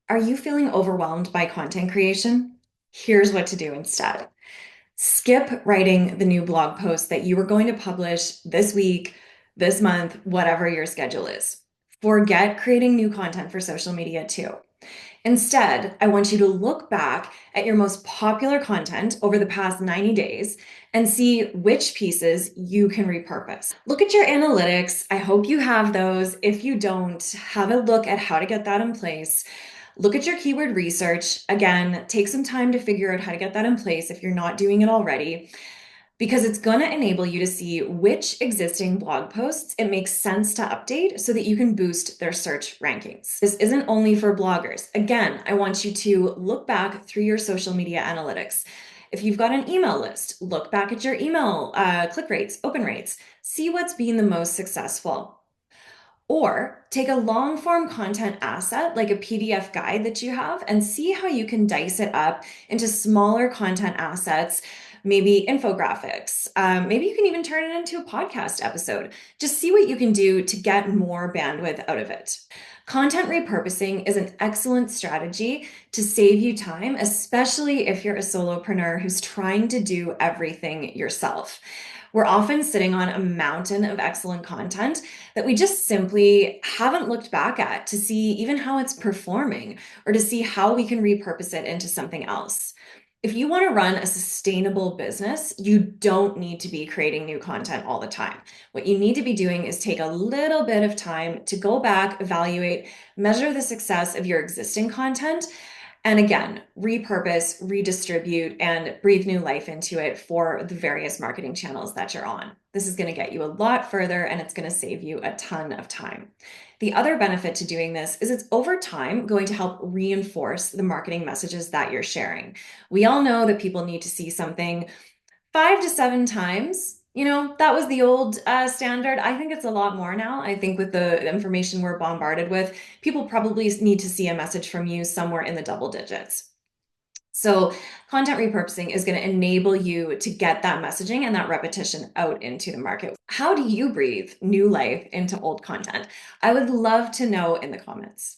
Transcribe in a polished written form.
Are you feeling overwhelmed by content creation? Here's what to do instead. Skip writing the new blog post that you were going to publish this week, this month, whatever your schedule is. Forget creating new content for social media too. Instead, I want you to look back at your most popular content over the past 90 days and see which pieces you can repurpose. Look at your analytics. I hope you have those. If you don't, have a look at how to get that in place. Look at your keyword research. Again, take some time to figure out how to get that in place if you're not doing it already, because it's going to enable you to see which existing blog posts it makes sense to update so that you can boost their search rankings. This isn't only for bloggers. Again, I want you to look back through your social media analytics. If you've got an email list, look back at your email click rates, open rates, see what's been the most successful. Or take a long form content asset like a PDF guide that you have and see how you can dice it up into smaller content assets, maybe infographics. Maybe you can even turn it into a podcast episode. Just see what you can do to get more bandwidth out of it. Content repurposing is an excellent strategy to save you time, especially if you're a solopreneur who's trying to do everything yourself. We're often sitting on a mountain of excellent content that we just simply haven't looked back at to see even how it's performing or to see how we can repurpose it into something else. If you want to run a sustainable business, you don't need to be creating new content all the time. What you need to be doing is take a little bit of time to go back, evaluate, measure the success of your existing content, and again, repurpose, redistribute, and breathe new life into it for the various marketing channels that you're on. This is going to get you a lot further and it's going to save you a ton of time. The other benefit to doing this is it's over time going to help reinforce the marketing messages that you're sharing. We all know that people need to see something 5 to 7 times. That was the old standard. I think it's a lot more now. I think with the information we're bombarded with, people probably need to see a message from you somewhere in the double digits. So content repurposing is going to enable you to get that messaging and that repetition out into the market. How do you breathe new life into old content? I would love to know in the comments.